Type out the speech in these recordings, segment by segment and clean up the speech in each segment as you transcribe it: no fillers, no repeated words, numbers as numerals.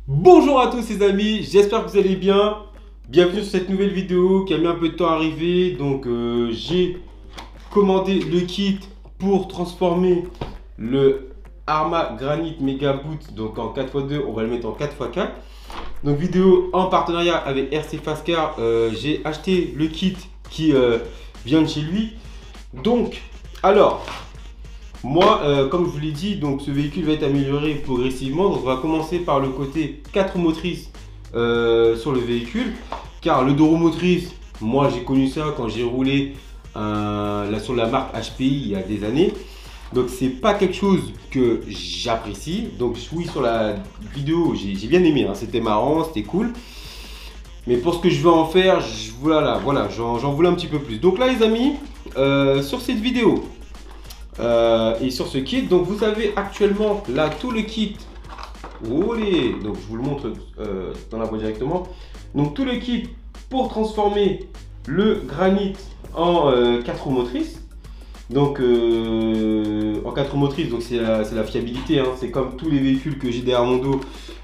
Bonjour à tous les amis, j'espère que vous allez bien. Bienvenue sur cette nouvelle vidéo qui a mis un peu de temps à arriver. Donc j'ai commandé le kit pour transformer le Arma Granite Mega Boot donc en 4x2, on va le mettre en 4x4. Donc vidéo en partenariat avec RC Fast Car. J'ai acheté le kit qui vient de chez lui. Donc alors moi, comme je vous l'ai dit, donc ce véhicule va être amélioré progressivement. Donc on va commencer par le côté 4 motrices sur le véhicule. Car le dos roue motrice, moi j'ai connu ça quand j'ai roulé là, sur la marque HPI il y a des années. Donc c'est pas quelque chose que j'apprécie. Donc oui, sur la vidéo j'ai bien aimé, hein. C'était marrant, c'était cool. Mais pour ce que je veux en faire, voilà, j'en voulais un petit peu plus. Donc là les amis, sur cette vidéo et sur ce kit, donc vous avez actuellement là tout le kit. Olé, donc je vous le montre dans la boîte directement. Donc tout le kit pour transformer le granit en 4 roues motrices. Donc en 4 roues motrices, donc c'est la fiabilité, hein. C'est comme tous les véhicules que j'ai derrière mon dos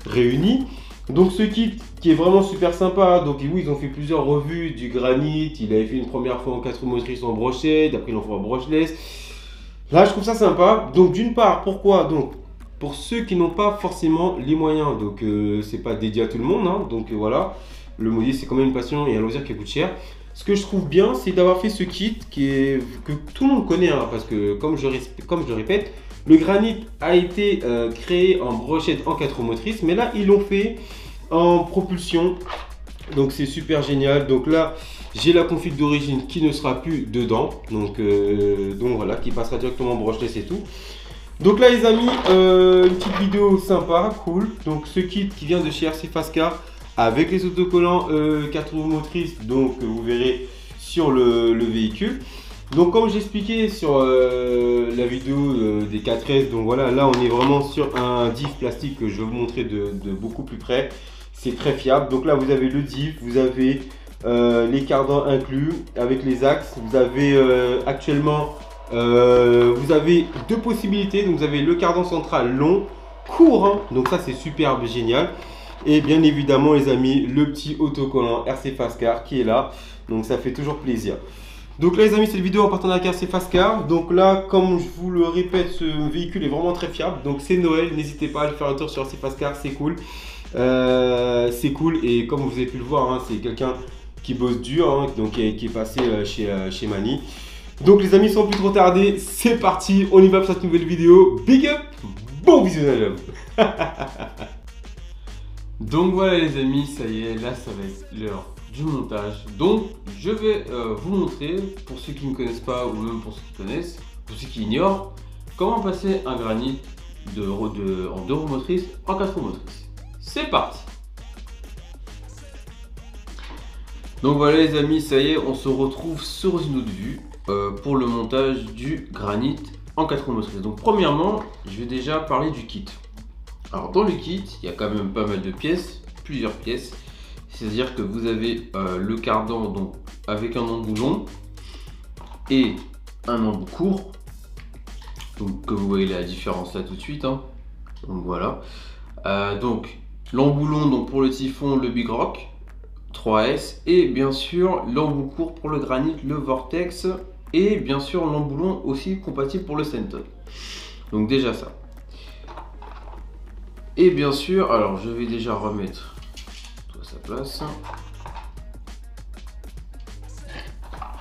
réunis. Donc ce kit qui est vraiment super sympa. Donc oui, ils ont fait plusieurs revues du granit. Il avait fait une première fois en 4 roues motrices en brochette, après ils l'ont fait en brushless. Là je trouve ça sympa. Donc d'une part, pourquoi? Donc pour ceux qui n'ont pas forcément les moyens, donc c'est pas dédié à tout le monde, hein. Donc voilà, le modèle c'est quand même une passion et un loisir qui coûte cher. Ce que je trouve bien, c'est d'avoir fait ce kit que tout le monde connaît, hein, parce que comme je le répète, le granit a été créé en brochette en 4 roues motrices, mais là ils l'ont fait en propulsion. Donc c'est super génial. Donc là j'ai la config d'origine qui ne sera plus dedans, donc voilà, qui passera directement en brushless et tout. Donc là les amis, une petite vidéo sympa, cool. Donc ce kit qui vient de chez RC Fast Car avec les autocollants 4 roues motrices, donc vous verrez sur le véhicule. Donc comme j'expliquais sur la vidéo des 4S, donc voilà, là on est vraiment sur un diff plastique que je vais vous montrer de beaucoup plus près. C'est très fiable. Donc là vous avez le diff, vous avez les cardans inclus avec les axes. Vous avez actuellement vous avez deux possibilités. Donc vous avez le cardan central long, court, hein. Donc ça c'est superbe, génial. Et bien évidemment les amis, le petit autocollant RC Fast Car qui est là. Donc ça fait toujours plaisir. Donc là les amis, cette vidéo en partenariat avec RC Fast Car. Donc là, comme je vous le répète, ce véhicule est vraiment très fiable. Donc c'est Noël, n'hésitez pas à le faire un tour sur RC Fast Car, c'est cool. C'est cool. Et comme vous avez pu le voir, hein, c'est quelqu'un qui bosse dur, hein, donc qui est passé chez Mani. Donc les amis, sans plus trop tarder, c'est parti, on y va pour cette nouvelle vidéo. Big up, bon visionnage. Donc voilà les amis, ça y est, là ça va être l'heure du montage. Donc je vais vous montrer, pour ceux qui ne connaissent pas ou même pour ceux qui connaissent, pour ceux qui ignorent, comment passer un granit en 2 roues motrices en 4 roues motrices. C'est parti. Donc voilà les amis, ça y est, on se retrouve sur une autre vue pour le montage du granit en 4 roues motrices. Donc premièrement, je vais déjà parler du kit. Alors dans le kit, il y a quand même pas mal de pièces, plusieurs pièces. C'est-à-dire que vous avez le cardan donc, avec un embout long et un embout court. Donc que vous voyez la différence là tout de suite, hein. Donc voilà. Donc l'embout long donc, pour le Typhon, le Big Rock 3S, et bien sûr l'embout court pour le granit, le Vortex, et bien sûr l'embout long aussi compatible pour le Senton. Donc déjà ça. Et bien sûr, alors je vais déjà remettre tout à sa place.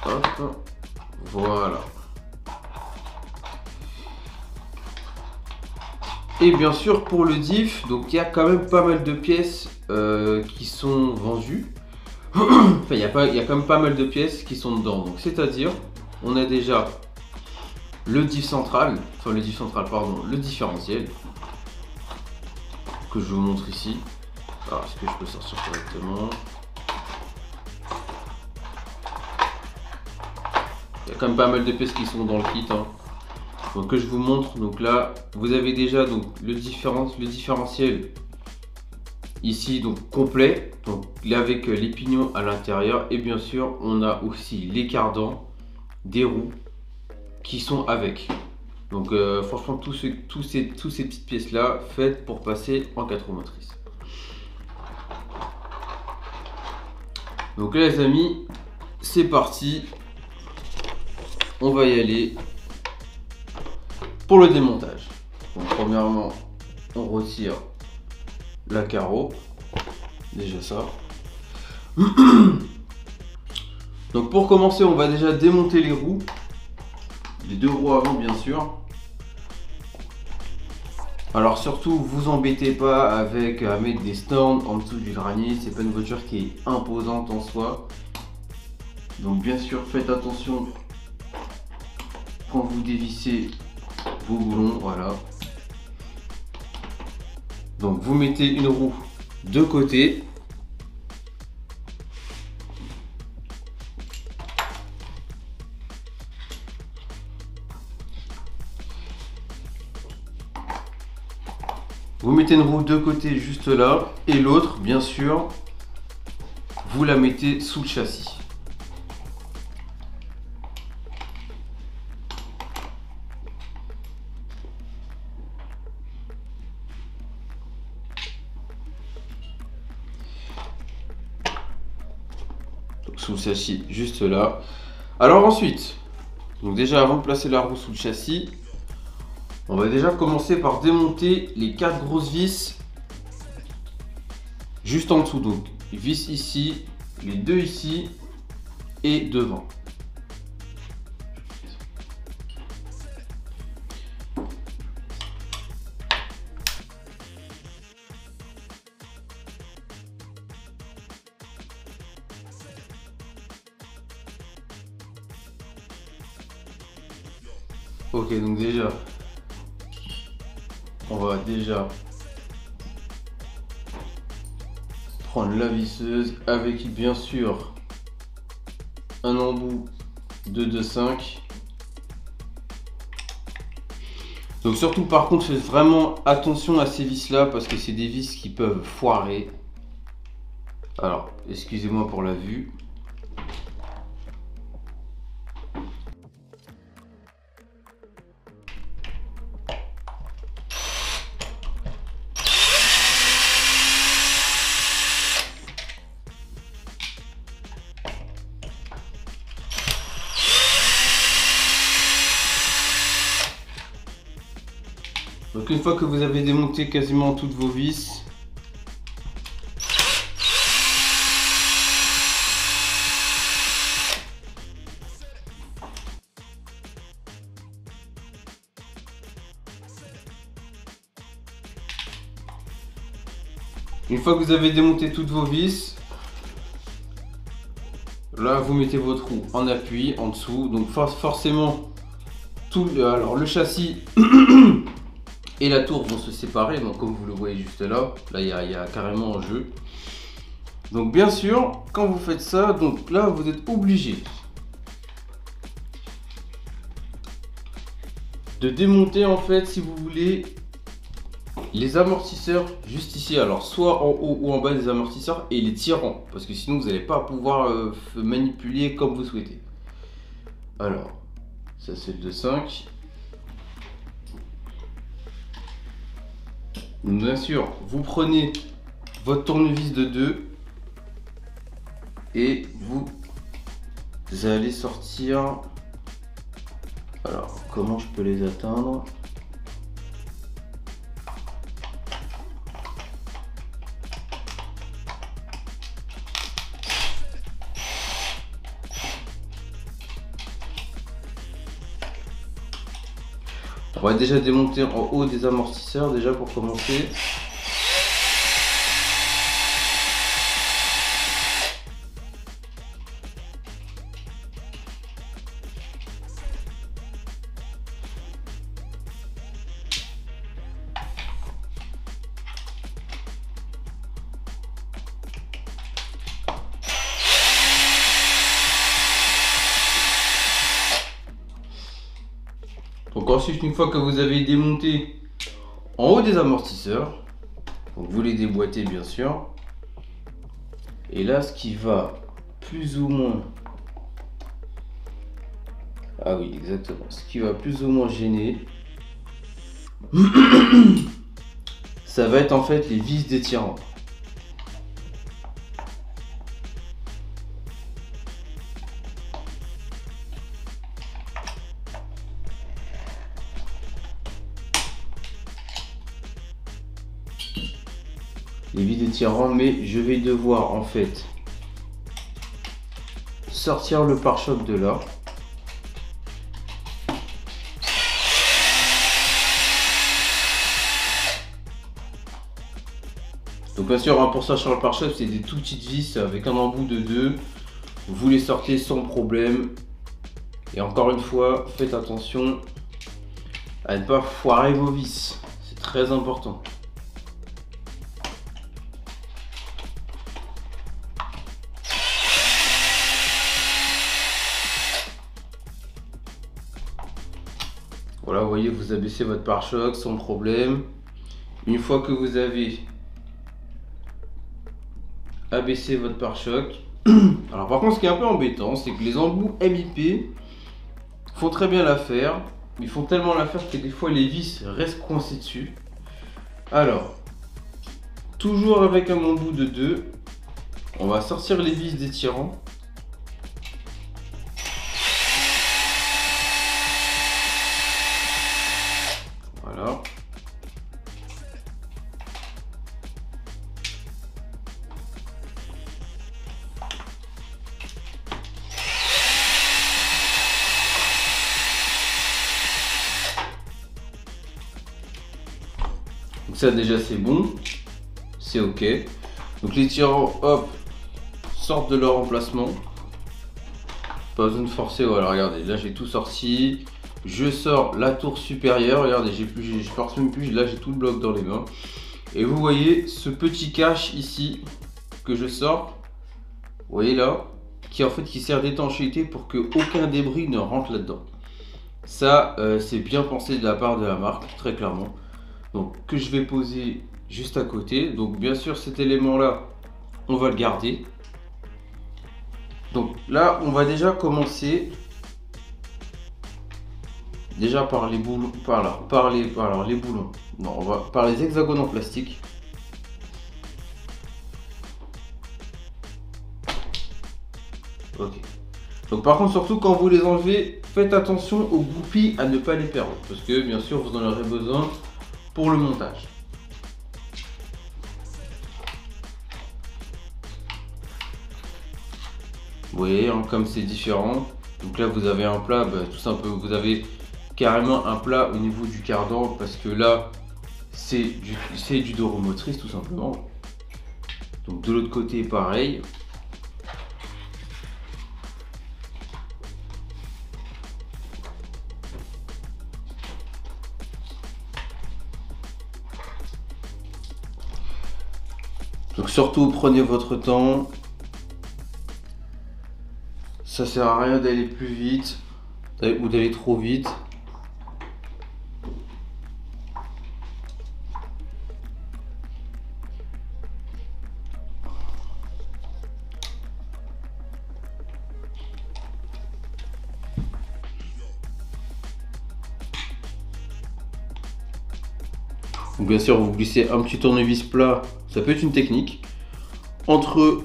Hop, voilà. Et bien sûr pour le diff, donc il y a quand même pas mal de pièces qui sont vendues. Enfin, il y a quand même pas mal de pièces qui sont dedans. Donc c'est-à-dire, on a déjà le diff central, pardon, le différentiel. Que je vous montre ici. Alors est-ce que je peux sortir correctement? Il y a quand même pas mal de pièces qui sont dans le kit, hein. Donc que je vous montre. Donc là vous avez déjà donc le différentiel ici donc complet, donc là avec les pignons à l'intérieur, et bien sûr on a aussi les cardans des roues qui sont avec. Donc franchement, toutes ces petites pièces là faites pour passer en 4 roues motrices. Donc là les amis, c'est parti. On va y aller pour le démontage. Donc premièrement, on retire la carreau. Déjà ça. Donc pour commencer, on va déjà démonter les roues. Les 2 roues avant bien sûr. Alors surtout, vous embêtez pas avec à mettre des stands en dessous du granit. C'est pas une voiture qui est imposante en soi. Donc bien sûr, faites attention quand vous dévissez vos boulons, voilà. Donc vous mettez une roue de côté. Vous mettez une roue de côté juste là et l'autre, bien sûr, vous la mettez sous le châssis. Donc, sous le châssis juste là. Alors ensuite, donc déjà avant de placer la roue sous le châssis, on va déjà commencer par démonter les 4 grosses vis juste en dessous. Donc vis ici, les 2 ici et devant. Ok, donc déjà on va déjà prendre la visseuse avec bien sûr un embout de 2,5. Donc surtout par contre faites vraiment attention à ces vis là parce que c'est des vis qui peuvent foirer. Alors excusez-moi pour la vue. Donc une fois que vous avez démonté quasiment toutes vos vis, là vous mettez votre roue en appui en dessous. Donc forcément, alors le châssis et la tour vont se séparer. Donc comme vous le voyez juste là, il y a carrément un jeu. Donc bien sûr, quand vous faites ça, donc là vous êtes obligé de démonter en fait, si vous voulez, les amortisseurs juste ici. Alors soit en haut ou en bas des amortisseurs et les tirants, parce que sinon vous n'allez pas pouvoir manipuler comme vous souhaitez. Alors ça c'est le 2,5. Donc bien sûr, vous prenez votre tournevis de 2 et vous allez sortir. Alors comment je peux les atteindre? On va déjà démonter en haut des amortisseurs déjà pour commencer. Donc ensuite, une fois que vous avez démonté en haut des amortisseurs, donc vous les déboîtez bien sûr. Et là, ce qui va plus ou moins Ah oui, exactement. Ce qui va plus ou moins gêner, ça va être en fait les vis d'étirement. Les vis d'étirement, mais je vais devoir en fait sortir le pare-choc de là. Donc bien sûr, pour sortir le pare-choc, c'est des tout petites vis avec un embout de 2. Vous les sortez sans problème. Et encore une fois, faites attention à ne pas foirer vos vis. C'est très important. Voilà, vous voyez, vous abaissez votre pare-choc sans problème. Une fois que vous avez abaissé votre pare-choc, alors par contre, ce qui est un peu embêtant, c'est que les embouts MIP font très bien l'affaire. Ils font tellement l'affaire que des fois les vis restent coincées dessus. Alors, toujours avec un embout de 2, on va sortir les vis d'étirant. Voilà. Donc ça déjà c'est bon, c'est ok. Donc les tirants, hop, sortent de leur emplacement. Pas besoin de forcer, voilà, regardez, là j'ai tout sorti. Je sors la tour supérieure, regardez, je force même plus, là j'ai tout le bloc dans les mains. Et vous voyez ce petit cache ici que je sors, vous voyez là, qui sert d'étanchéité pour que aucun débris ne rentre là-dedans. Ça, c'est bien pensé de la part de la marque, très clairement. Donc que je vais poser juste à côté. Donc bien sûr cet élément là, on va le garder. Donc là, on va déjà commencer par les boulons, les boulons. Non, on va par les hexagones en plastique. Ok. Donc par contre, surtout quand vous les enlevez, faites attention aux goupilles à ne pas les perdre, parce que bien sûr vous en aurez besoin pour le montage. Vous voyez, hein, comme c'est différent. Donc là vous avez un plat, tout simplement, vous avez carrément un plat au niveau du cardan, parce que là c'est du doromotrice tout simplement. Donc de l'autre côté pareil. Donc surtout prenez votre temps. Ça sert à rien d'aller plus vite ou d'aller trop vite. Donc bien sûr, vous glissez un petit tournevis plat, ça peut être une technique, entre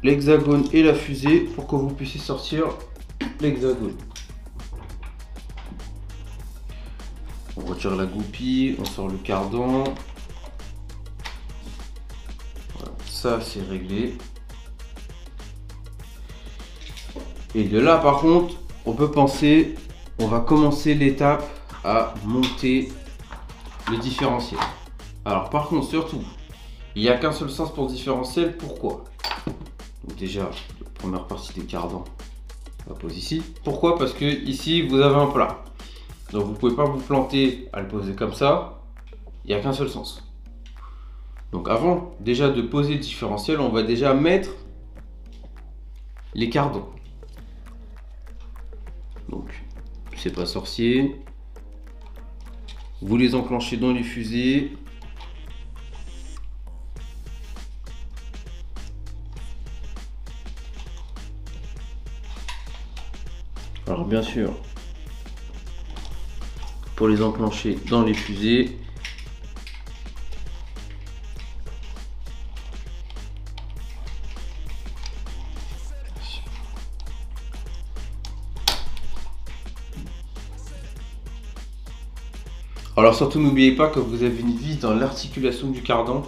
l'hexagone et la fusée pour que vous puissiez sortir l'hexagone. On retire la goupille, on sort le cardan. Voilà, ça c'est réglé. Et de là par contre, on va commencer l'étape à monter le différentiel. Alors par contre, surtout, il n'y a qu'un seul sens pour le différentiel. Pourquoi? Donc déjà, la première partie des cardans, on la pose ici. Pourquoi? Parce que ici, vous avez un plat. Donc vous ne pouvez pas vous planter à le poser comme ça. Il n'y a qu'un seul sens. Donc avant déjà de poser le différentiel, on va déjà mettre les cardans. Donc, c'est pas sorcier. Vous les enclenchez dans les fusées. Alors bien sûr, pour les enclencher dans les fusées. Alors surtout n'oubliez pas que vous avez une vis dans l'articulation du cardan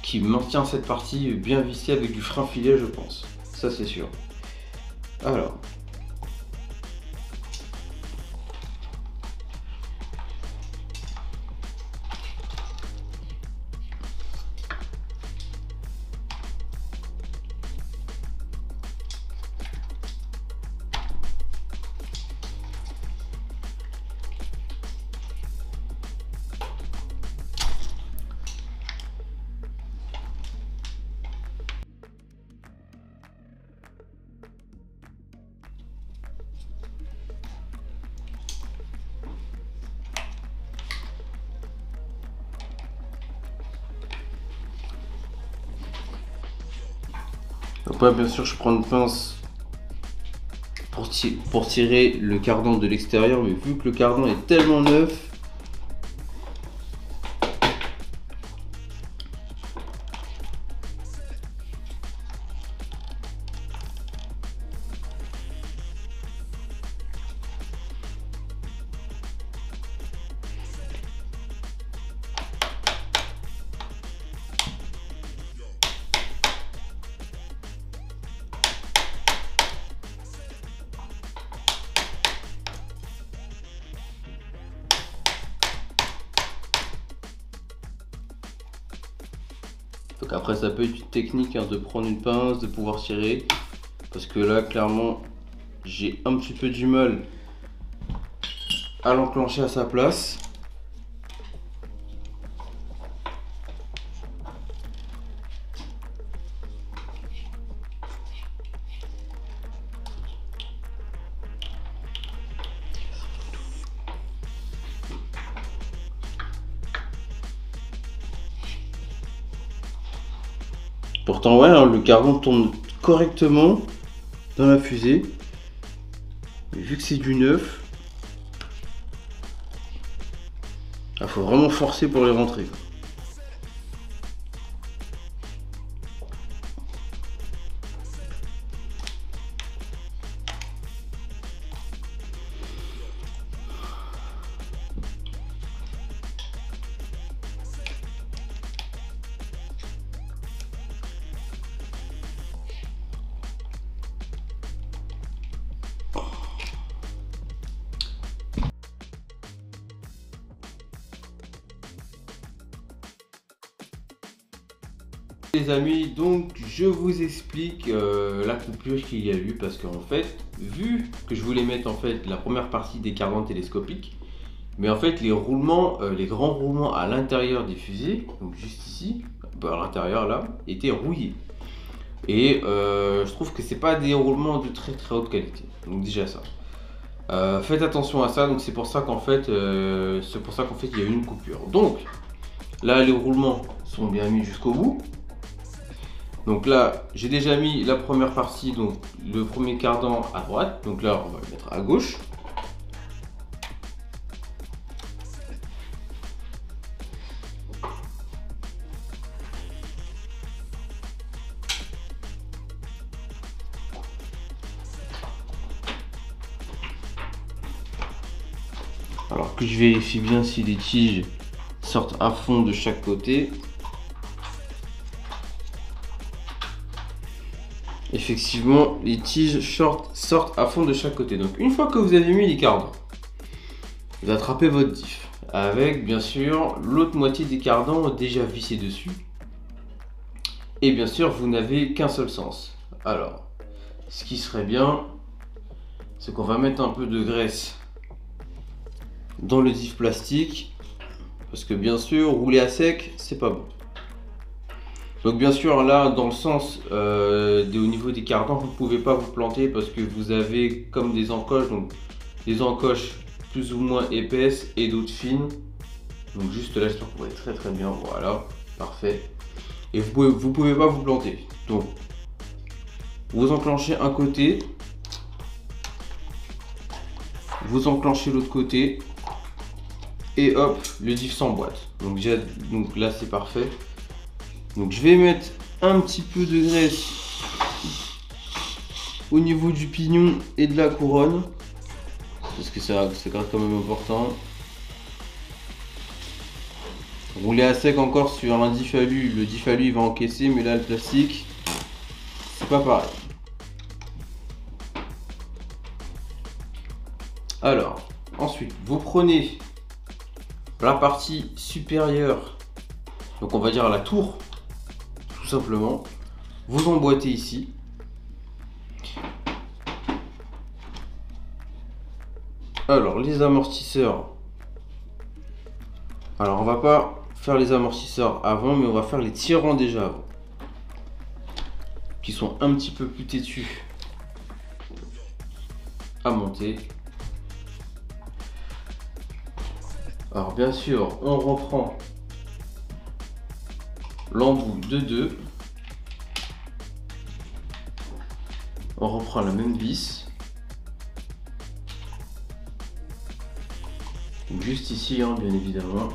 qui maintient cette partie bien vissée avec du frein filet, je pense. Ça c'est sûr. Alors. Après, bien sûr, je prends une pince pour tirer le cardan de l'extérieur, mais vu que le cardan est tellement neuf, donc après ça peut être une technique de prendre une pince, de pouvoir tirer, parce que là clairement j'ai un petit peu du mal à l'enclencher à sa place. Pourtant ouais, hein, le cardan tourne correctement dans la fusée. Mais vu que c'est du neuf, il faut vraiment forcer pour les rentrer. Les amis, donc je vous explique la coupure qu'il y a eu, parce qu'en fait, vu que je voulais mettre en fait la première partie des cardans télescopiques, mais en fait les roulements, les grands roulements à l'intérieur des fusées, donc juste ici, à l'intérieur là, étaient rouillés. Et je trouve que c'est pas des roulements de très haute qualité. Donc déjà ça. Faites attention à ça. Donc c'est pour ça qu'en fait, il y a eu une coupure. Donc là les roulements sont bien mis jusqu'au bout. Donc là, j'ai déjà mis la première partie, donc le premier cardan à droite. Donc là, on va le mettre à gauche. Alors que je vérifie bien si les tiges sortent à fond de chaque côté. Effectivement, les tiges sortent à fond de chaque côté. Donc une fois que vous avez mis les cardans, vous attrapez votre diff avec bien sûr l'autre moitié des cardans déjà vissés dessus. Et bien sûr, vous n'avez qu'un seul sens. Alors, ce qui serait bien, c'est qu'on va mettre un peu de graisse dans le diff plastique, parce que bien sûr, rouler à sec, c'est pas bon. Donc bien sûr là dans le sens au niveau des cardans, vous ne pouvez pas vous planter parce que vous avez comme des encoches, donc des encoches plus ou moins épaisses et d'autres fines. Donc juste là j'espère que vous voyez très bien, voilà, parfait. Et vous pouvez pas vous planter. Donc vous enclenchez un côté. vous enclenchez l'autre côté et hop, le diff s'emboîte. Donc là c'est parfait. Donc je vais mettre un petit peu de graisse au niveau du pignon et de la couronne parce que c'est quand même important. Rouler à sec encore sur un diff alu, le diff alu il va encaisser, mais là le plastique c'est pas pareil. Alors ensuite vous prenez la partie supérieure, donc on va dire la tour, tout simplement, vous emboîtez ici. Alors les amortisseurs, alors on va pas faire les amortisseurs avant, mais on va faire les tirants déjà avant, qui sont un petit peu plus têtus à monter. Alors bien sûr, on reprend l'embout de 2. On reprend la même vis. Juste ici, hein, bien évidemment.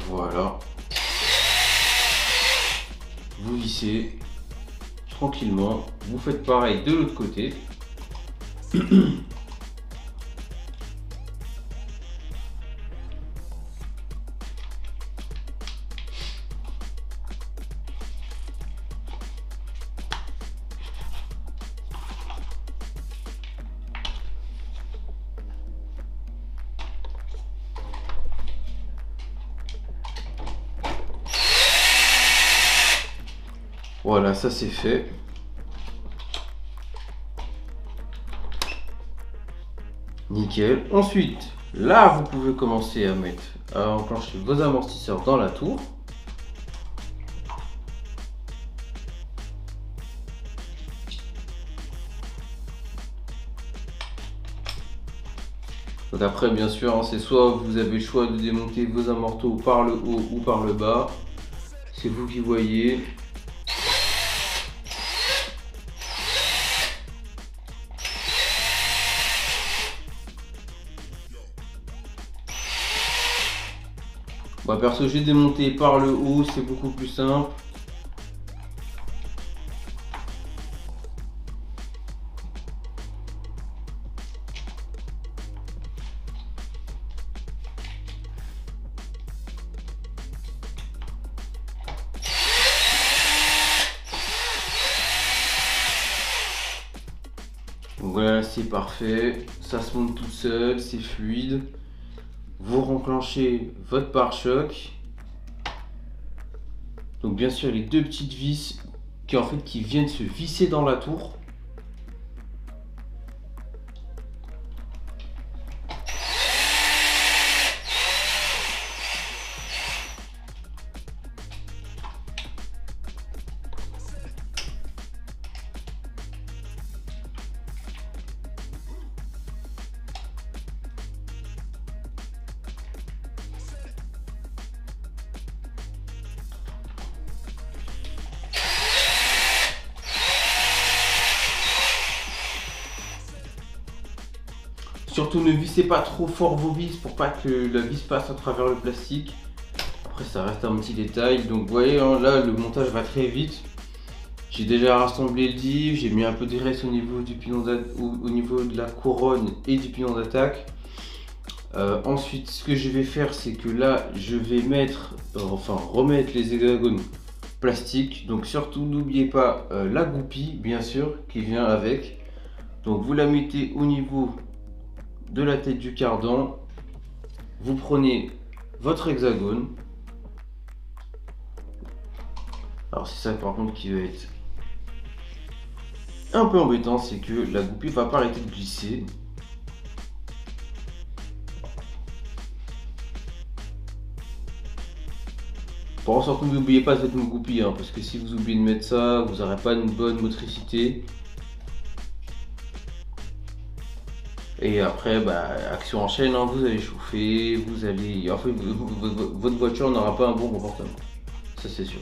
Voilà. Vous vissez tranquillement. Vous faites pareil de l'autre côté. Voilà, ça c'est fait. Nickel. Ensuite, là, vous pouvez commencer à enclencher vos amortisseurs dans la tour. Donc après, bien sûr, hein, c'est soit vous avez le choix de démonter vos amortos par le haut ou par le bas. C'est vous qui voyez. Moi perso j'ai démonté par le haut, c'est beaucoup plus simple. Voilà, c'est parfait, ça se monte tout seul, c'est fluide. Vous renclenchez votre pare-choc. Donc bien sûr les deux petites vis qui viennent se visser dans la tour. Surtout ne vissez pas trop fort vos vis pour pas que la vis passe à travers le plastique. Après ça reste un petit détail. Donc vous voyez hein, là le montage va très vite. J'ai déjà rassemblé le diff, j'ai mis un peu de graisse au niveau du pignon au niveau de la couronne et du pignon d'attaque. Ensuite ce que je vais faire c'est que là je vais remettre les hexagones plastiques. Donc surtout n'oubliez pas la goupille bien sûr qui vient avec. Donc vous la mettez au niveau de la tête du cardan, vous prenez votre hexagone. Alors c'est ça par contre qui va être un peu embêtant, c'est que la goupille va pas arrêter de glisser. Par contre surtout n'oubliez pas cette goupille hein, parce que si vous oubliez de mettre ça, vous n'aurez pas une bonne motricité. Et après, action en chaîne, hein, vous allez chauffer, vous allez... En fait, votre voiture n'aura pas un bon comportement. Ça, c'est sûr.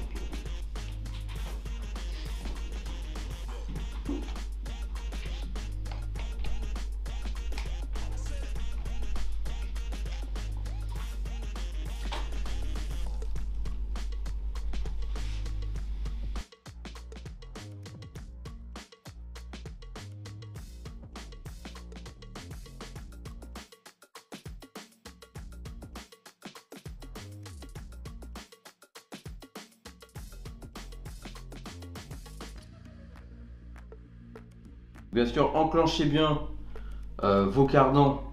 bien sûr, enclenchez bien vos cardans.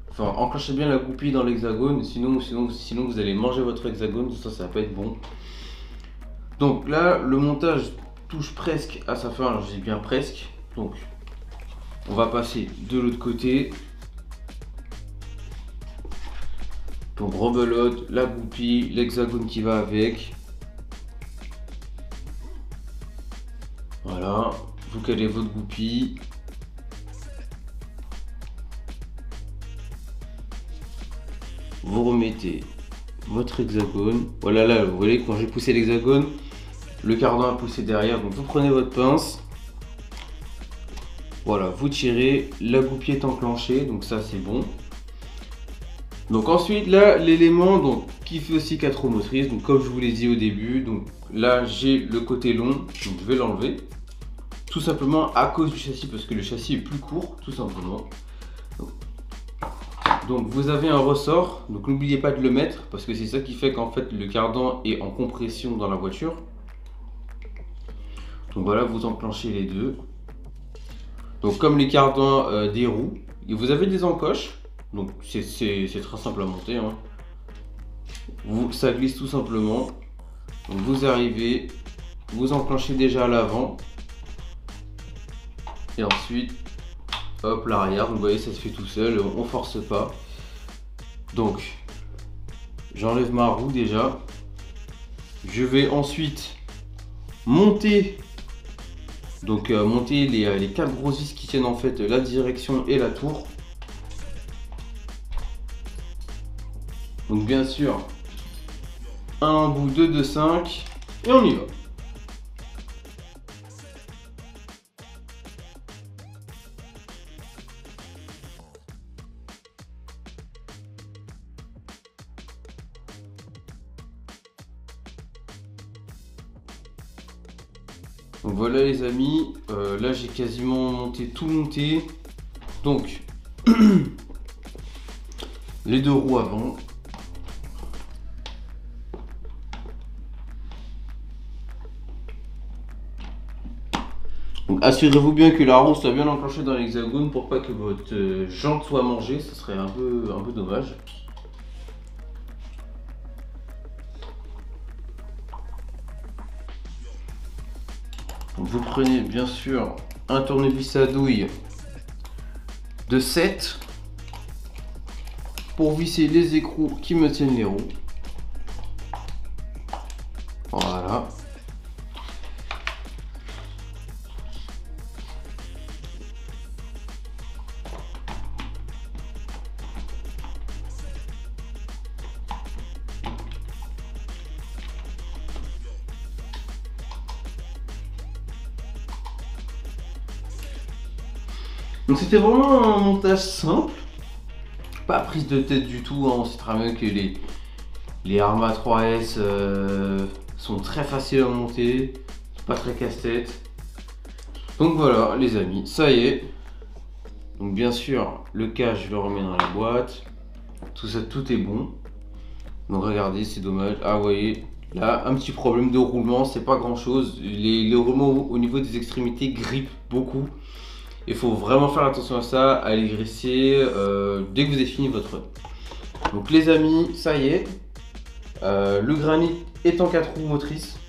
Enfin, enclenchez bien la goupille dans l'hexagone, sinon vous allez manger votre hexagone, ça va pas être bon. Donc là, le montage touche presque à sa fin, alors je dis bien presque. Donc, on va passer de l'autre côté. Donc rebelote, la goupille, l'hexagone qui va avec. Voilà, vous calez votre goupille. Vous remettez votre hexagone. Voilà, là, vous voyez, quand j'ai poussé l'hexagone, le cardan a poussé derrière. Donc vous prenez votre pince. Voilà, vous tirez, la goupille est enclenchée, donc ça c'est bon. Donc ensuite là, l'élément donc qui fait aussi 4 roues motrices, donc comme je vous l'ai dit au début, donc là j'ai le côté long, donc je vais l'enlever. Tout simplement à cause du châssis, parce que le châssis est plus court, tout simplement. Donc vous avez un ressort, donc n'oubliez pas de le mettre, parce que c'est ça qui fait qu'en fait le cardan est en compression dans la voiture. Donc voilà, vous enclenchez les deux. Donc comme les cardans des roues, et vous avez des encoches, donc c'est très simple à monter. Hein. Ça glisse tout simplement. Donc vous arrivez, vous enclenchez déjà à l'avant. Et ensuite, hop, l'arrière. Vous voyez, ça se fait tout seul, on force pas. Donc, j'enlève ma roue déjà. Je vais ensuite monter. Donc monter les 4 grosses vis qui tiennent en fait la direction et la tour. Donc bien sûr, un embout 2 de 5 et on y va. Donc voilà les amis, là j'ai quasiment tout monté. Donc les 2 roues avant. Donc assurez-vous bien que la roue soit bien enclenchée dans l'hexagone pour pas que votre jante soit mangée, ce serait un peu dommage. Donc vous prenez bien sûr un tournevis à douille de 7 pour visser les écrous qui me tiennent les roues. Voilà. Donc c'était vraiment un montage simple, pas prise de tête du tout, hein. On sait très bien que les Arma 3S sont très faciles à monter, pas très casse-tête. Donc voilà les amis, ça y est. Donc bien sûr, le cache je le remets dans la boîte, tout ça, tout est bon. Donc regardez, c'est dommage, ah vous voyez, là un petit problème de roulement, c'est pas grand chose. Les roulements au niveau des extrémités grippent beaucoup. Il faut vraiment faire attention à ça, à les graisser dès que vous avez fini votre run. Donc les amis, ça y est, le granit est en 4 roues motrices.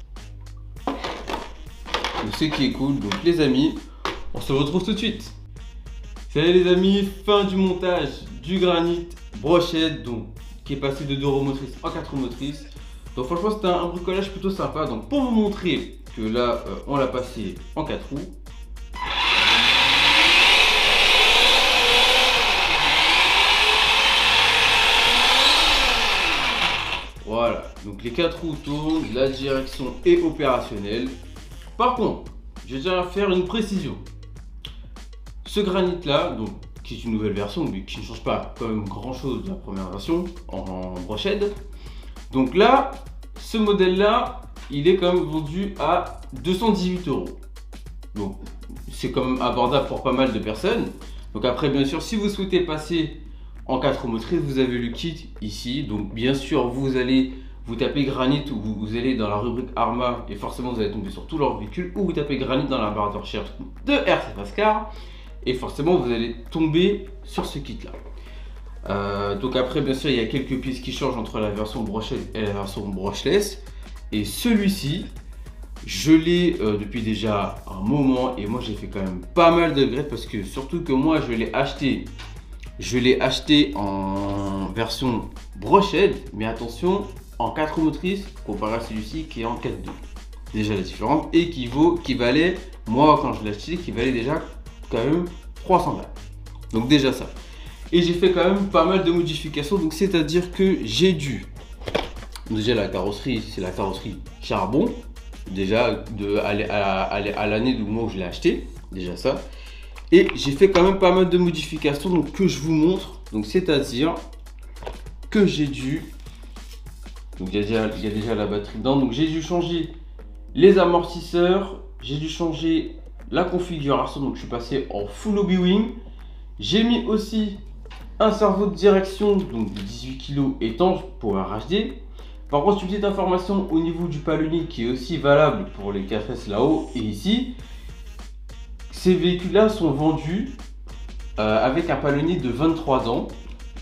Donc c'est qui est cool. Donc les amis, on se retrouve tout de suite. Salut les amis, fin du montage du granit brochette, donc qui est passé de 2 roues motrices en 4 roues motrices. Donc franchement c'était un bricolage plutôt sympa. Donc pour vous montrer que là on l'a passé en 4 roues. Voilà, donc les 4 roues tournent, la direction est opérationnelle. Par contre, je tiens à faire une précision. Ce granit là, donc, qui est une nouvelle version, mais qui ne change pas quand même grand chose de la première version en brochette. Donc là, ce modèle là, il est quand même vendu à 218 €. Donc c'est quand même abordable pour pas mal de personnes. Donc après bien sûr, si vous souhaitez passer en 4 roues motrices, vous avez le kit ici. Donc bien sûr, vous tapez Granit ou vous allez dans la rubrique Arma et forcément vous allez tomber sur tous leurs véhicules, ou vous tapez Granit dans la barre de recherche de RC Fast Car et forcément vous allez tomber sur ce kit là. Donc après bien sûr il y a quelques pièces qui changent entre la version brushless et la version brushless, et celui-ci je l'ai depuis déjà un moment, et moi j'ai fait quand même pas mal de greffes parce que surtout que moi je l'ai acheté en version brochette, mais attention en 4 roues motrices comparé à celui-ci qui est en 4-2. Déjà la différence, et qui valait, moi quand je l'ai acheté, qui valait déjà quand même 300 balles. Donc déjà ça. Et j'ai fait quand même pas mal de modifications, donc c'est à dire que j'ai dû, déjà la carrosserie, c'est la carrosserie charbon, déjà à l'année du moment où je l'ai acheté, déjà ça. Et j'ai fait quand même pas mal de modifications, donc que je vous montre. Donc c'est à dire que j'ai dû, donc il y a déjà la batterie dedans, donc j'ai dû changer les amortisseurs, j'ai dû changer la configuration, donc je suis passé en full Obi-Wing. J'ai mis aussi un cerveau de direction, donc de 18 kg étanche pour un HD. Par contre, une petite information au niveau du palonnier qui est aussi valable pour les 4S là-haut et ici. Ces véhicules-là sont vendus avec un palonnier de 23 ans,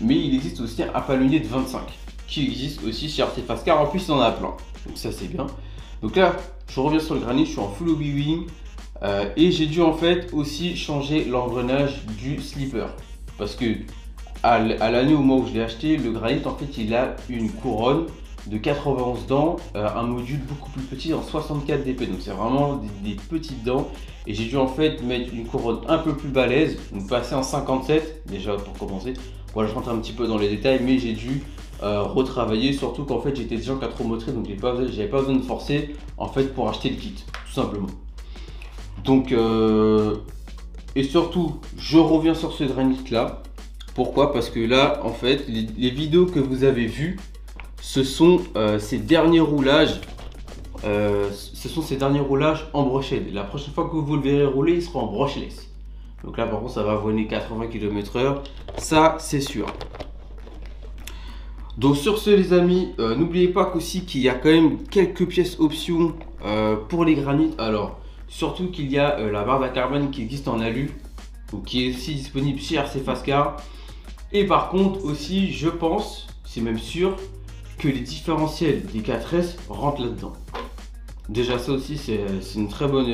mais il existe aussi un palonnier de 25 qui existe aussi chez RC Fast Car. En plus, il y en a plein, donc ça c'est bien. Donc là, je reviens sur le granit, je suis en full Obi-Wing et j'ai dû en fait aussi changer l'engrenage du slipper parce que à l'année au moment où je l'ai acheté, le granit en fait il a une couronne de 91 dents, un module beaucoup plus petit en 64 dp, donc c'est vraiment des petites dents, et j'ai dû en fait mettre une couronne un peu plus balèze, donc passer en 57 déjà pour commencer. Voilà, je rentre un petit peu dans les détails, mais j'ai dû retravailler, surtout qu'en fait j'étais déjà en 4 roues motrices, donc j'avais pas besoin de forcer en fait pour acheter le kit, tout simplement. Donc et surtout je reviens sur ce granit là. Pourquoi? Parce que là en fait les vidéos que vous avez vues, ce sont ces derniers roulages, en brochette. La prochaine fois que vous le verrez rouler, il sera en brushless. Donc là par contre ça va avoiner 80 km/h, ça c'est sûr. Donc sur ce les amis, n'oubliez pas qu'aussi qu'il y a quand même quelques pièces options pour les granites. Alors surtout qu'il y a la barre à carbone qui existe en alu, ou qui est aussi disponible chez RC Fast Car. Et par contre aussi je pense, c'est même sûr, que les différentiels des 4S rentrent là-dedans. Déjà ça aussi c'est une très bonne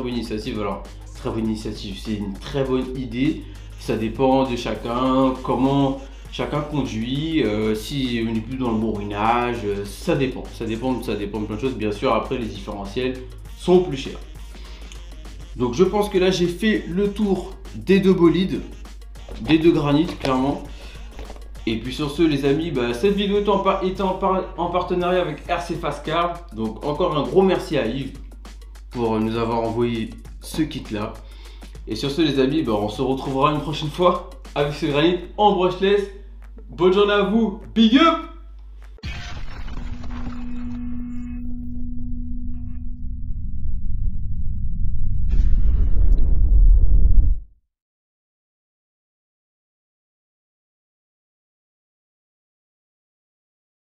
initiative. Alors très bonne initiative, c'est une très bonne idée. Ça dépend de chacun, comment chacun conduit, si on n'est plus dans le bourrinage, ça dépend de plein de choses. Bien sûr après les différentiels sont plus chers. Donc je pense que là j'ai fait le tour des deux bolides, des deux granites clairement. Et puis sur ce les amis, cette vidéo était en partenariat avec RC Fast Car. Donc encore un gros merci à Yves pour nous avoir envoyé ce kit là. Et sur ce les amis, on se retrouvera une prochaine fois avec ce granit en brushless. Bonne journée à vous, big up!